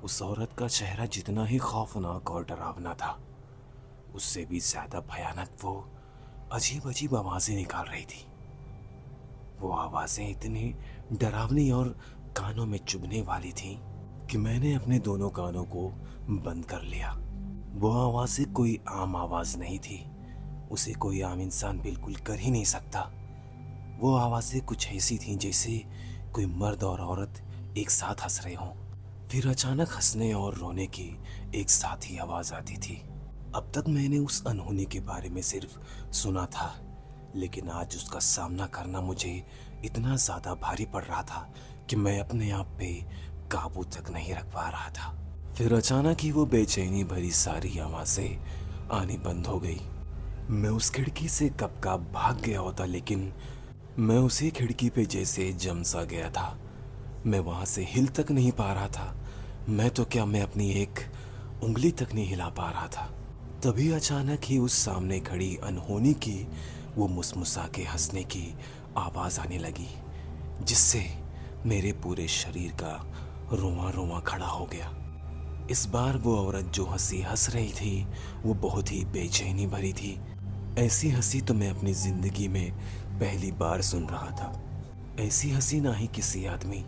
उस औरत का चेहरा जितना ही खौफनाक और डरावना था, उससे भी ज्यादा भयानक वो अजीब अजीब आवाजें निकाल रही थी। वो आवाजें इतनी डरावनी और कानों में चुभने वाली थी कि मैंने अपने दोनों कानों को बंद कर लिया। वो आवाजें कोई आम आवाज नहीं थी, उसे कोई आम इंसान बिल्कुल कर ही नहीं सकता। वो आवाजें कुछ ऐसी थीं जैसे कोई मर्द और औरत एक साथ हंस रहे हों। फिर अचानक हंसने और रोने की एक साथ ही आवाज आती थी। अब तक मैंने उस अनहोनी के बारे में सिर्फ सुना था, लेकिन आज उसका सामना करना मुझे इतना ज्यादा भारी पड़ रहा था कि मैं अपने आप पे काबू तक नहीं रख पा रहा था। फिर अचानक ही वो बेचैनी भरी सारी आवाजें आनी बंद हो गई। मैं उस खिड़की से कब का भाग गया होता, लेकिन मैं उसी खिड़की पे जैसे जम सा गया था। मैं वहां से हिल तक नहीं पा रहा था। मैं तो क्या, मैं अपनी एक उंगली तक नहीं हिला पा रहा था। तभी अचानक ही उस सामने खड़ी अनहोनी की वो मुस्मुसा के हंसने की आवाज आने लगी, जिससे मेरे पूरे शरीर का रोंवा रोंवा खड़ा हो गया। इस बार वो औरत जो हंसी हंस रही थी वो बहुत ही बेचैनी भरी थी। ऐसी हंसी तो मैं अपनी जिंदगी में पहली बार सुन रहा था। ऐसी हंसी ना ही किसी आदमी,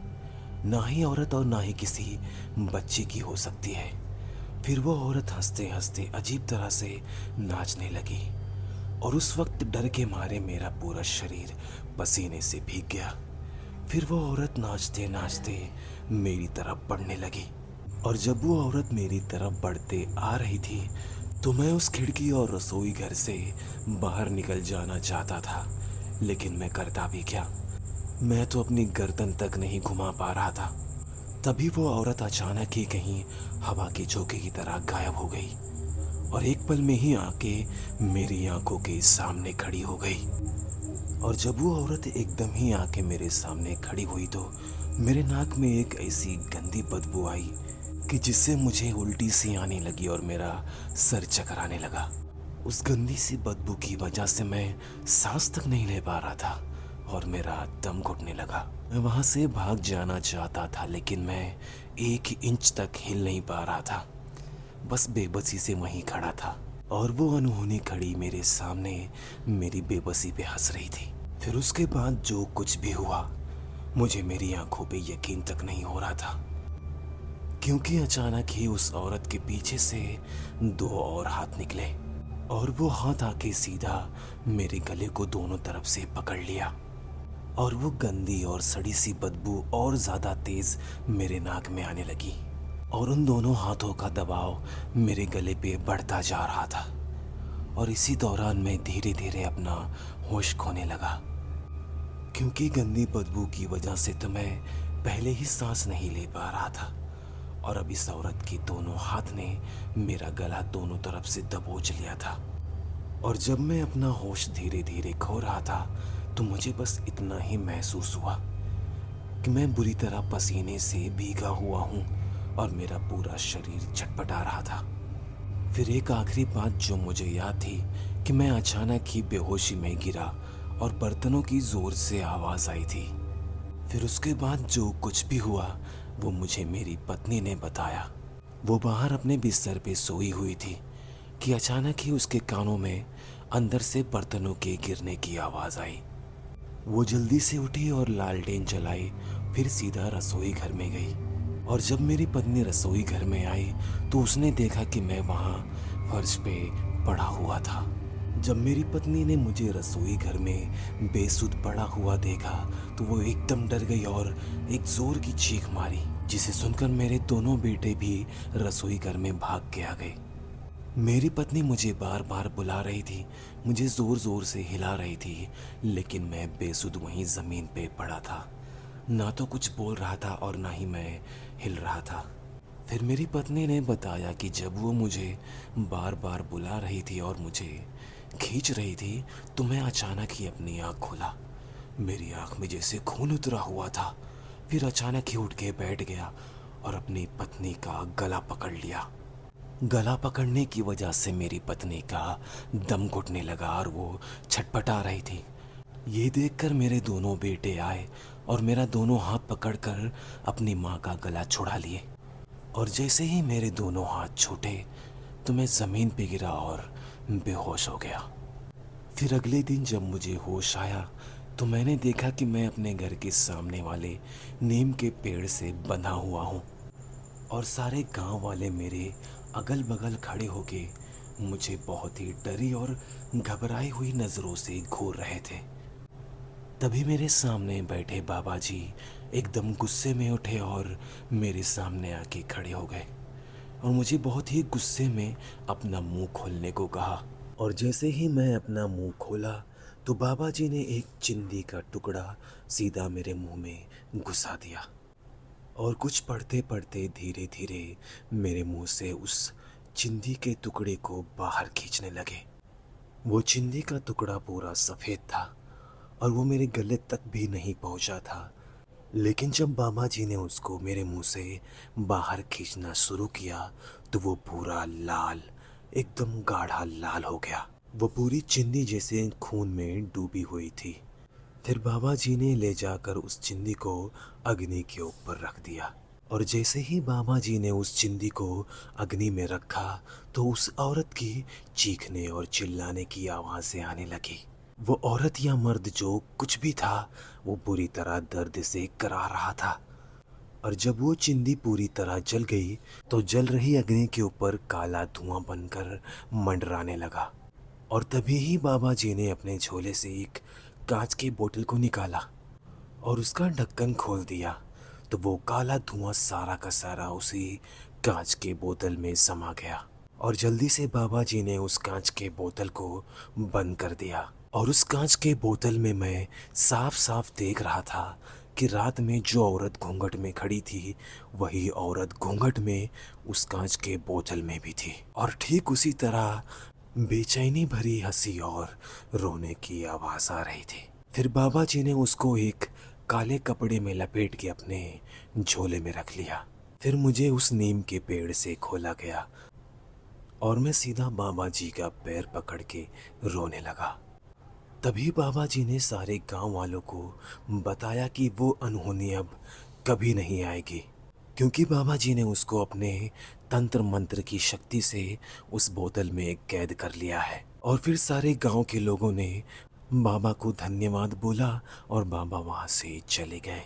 ना ही औरत और ना ही किसी बच्चे की हो सकती है। फिर वो औरत हंसते हंसते अजीब तरह से नाचने लगी और उस वक्त डर के मारे मेरा पूरा शरीर पसीने से भीग गया। फिर वो औरत नाचते नाचते मेरी तरफ बढ़ने लगी और जब वो औरत मेरी तरफ बढ़ते आ रही थी तो मैं उस खिड़की और रसोई घर से बाहर निकल जाना चाहता था, लेकिन मैं करता भी क्या, मैं तो अपनी गर्दन तक नहीं घुमा पा रहा था। तभी वो औरत अचानक ही कहीं हवा के झोंके की तरह गायब हो गई और एक पल में ही आके मेरी आंखों के सामने खड़ी हो गई। और जब वो औरत एकदम ही आके मेरे सामने खड़ी हुई तो मेरे नाक में एक ऐसी गंदी बदबू आई कि जिससे मुझे उल्टी सी आने लगी और मेरा सर चकराने लगा। उस गंदी सी बदबू की वजह से मैं सांस तक नहीं ले पा रहा था और मेरा दम घुटने लगा। मैं वहां से भाग जाना चाहता था, लेकिन मैं 1 इंच तक हिल नहीं पा रहा था। बस बेबसी से वहीं खड़ा था और वो अनहोनी खड़ी मेरे सामने मेरी बेबसी पे हंस रही थी। फिर उसके बाद जो कुछ भी हुआ, मुझे मेरी आंखों पे यकीन तक नहीं हो रहा था, क्योंकि अचानक ही उस औरत के पीछे से 2 और हाथ निकले और वो हाथ आके सीधा मेरे गले को दोनों तरफ से पकड़ लिया और वो गंदी और सड़ी सी बदबू और ज्यादा तेज मेरे नाक में आने लगी और उन दोनों हाथों का दबाव मेरे गले पे बढ़ता जा रहा था और इसी दौरान मैं धीरे धीरे अपना होश खोने लगा, क्योंकि गंदी बदबू की वजह से तो मैं पहले ही सांस नहीं ले पा रहा था और अब इस औरत के दोनों हाथ ने मेरा गला दोनों तरफ से दबोच लिया था। और जब मैं अपना होश धीरे धीरे खो रहा था तो मुझे बस इतना ही महसूस हुआ कि मैं बुरी तरह पसीने से भीगा हुआ हूँ और मेरा पूरा शरीर छटपटा रहा था। फिर एक आखिरी बात जो मुझे याद थी कि मैं अचानक ही बेहोशी में गिरा और बर्तनों की जोर से आवाज आई थी। फिर उसके बाद जो कुछ भी हुआ वो मुझे मेरी पत्नी ने बताया। वो बाहर अपने बिस्तर पे सोई हुई थी कि अचानक ही उसके कानों में अंदर से बर्तनों के गिरने की आवाज आई। वो जल्दी से उठी और लालटेन जलाई, फिर सीधा रसोई घर में गई और जब मेरी पत्नी रसोई घर में आई तो उसने देखा कि मैं वहाँ फर्श पे पड़ा हुआ था। जब मेरी पत्नी ने मुझे रसोई घर में बेसुध पड़ा हुआ देखा तो वो एकदम डर गई और एक जोर की चीख मारी, जिसे सुनकर मेरे दोनों बेटे भी रसोई घर में भाग के आ गए। मेरी पत्नी मुझे बार बार बुला रही थी, मुझे जोर जोर से हिला रही थी, लेकिन मैं बेसुध वहीं जमीन पे पड़ा था। ना तो कुछ बोल रहा था और ना ही मैं हिल रहा था। फिर मेरी पत्नी ने बताया कि जब वो मुझे बार बार बुला रही थी और मुझे खींच रही थी तो मैं अचानक ही अपनी आँख खोला। मेरी आँख में जैसे खून उतरा हुआ था। फिर अचानक ही उठ के बैठ गया और अपनी पत्नी का गला पकड़ लिया। गला पकड़ने की वजह से मेरी पत्नी का दम घुटने लगा और वो छटपटा रही थी। ये देखकर मेरे दोनों बेटे आए और मेरा दोनों हाथ पकड़कर अपनी माँ का गला छुड़ा लिए। और जैसे ही मेरे दोनों हाथ छूटे तो मैं ज़मीन पे गिरा और बेहोश हो गया। फिर अगले दिन जब मुझे होश आया तो मैंने देखा कि मैं अपने घर के सामने वाले नीम के पेड़ से बंधा हुआ हूँ और सारे गांव वाले मेरे अगल बगल खड़े होके मुझे बहुत ही डरी और घबराई हुई नज़रों से घूर रहे थे। तभी मेरे सामने बैठे बाबा जी एकदम गुस्से में उठे और मेरे सामने आके खड़े हो गए और मुझे बहुत ही गुस्से में अपना मुंह खोलने को कहा। और जैसे ही मैं अपना मुंह खोला तो बाबा जी ने एक चिंदी का टुकड़ा सीधा मेरे मुंह में घुसा दिया और कुछ पढ़ते पढ़ते धीरे धीरे मेरे मुंह से उस चिंदी के टुकड़े को बाहर खींचने लगे। वो चिंदी का टुकड़ा पूरा सफ़ेद था और वो मेरे गले तक भी नहीं पहुंचा था। लेकिन जब बाबा जी ने उसको मेरे मुंह से बाहर खींचना शुरू किया तो वो पूरा लाल, एकदम गाढ़ा लाल हो गया। वो पूरी चिंदी जैसे खून में डूबी हुई थी। फिर बाबा जी ने ले जाकर उस चिंदी को अग्नि के ऊपर रख दिया और जैसे ही बाबा जी ने उस चिंदी को अग्नि में रखा तो उस औरत की चीखने और चिल्लाने की आवाज़ें आने लगी। वो औरत या मर्द जो कुछ भी था वो बुरी तरह दर्द से करा रहा था। और जब वो चिंदी पूरी तरह जल गई तो जल रही अग्नि के ऊपर काला धुआं बनकर मंडराने लगा। और तभी ही बाबा जी ने अपने झोले से एक कांच की बोतल को निकाला और उसका ढक्कन खोल दिया तो वो काला धुआं सारा का सारा उसी कांच के बोतल में समा गया। और जल्दी से बाबा जी ने उस कांच के बोतल को बंद कर दिया और उस कांच के बोतल में मैं साफ साफ देख रहा था कि रात में जो औरत घूंघट में खड़ी थी वही औरत घूंघट में उस कांच के बोतल में भी थी। और ठीक उसी तरह बेचैनी भरी हंसी और रोने की आवाज़ आ रही थी। फिर बाबा जी ने उसको एक काले कपड़े में लपेट के अपने झोले में रख लिया। फिर मुझे उस नीम के पेड़ से खोला गया और मैं सीधा बाबा जी का पैर पकड़ के रोने लगा। तभी बाबा जी ने सारे गांव वालों को बताया कि वो अनहोनी अब कभी नहीं आएगी, क्योंकि बाबा जी ने उसको अपने तंत्र मंत्र की शक्ति से उस बोतल में कैद कर लिया है। और फिर सारे गांव के लोगों ने बाबा को धन्यवाद बोला और बाबा वहाँ से चले गए।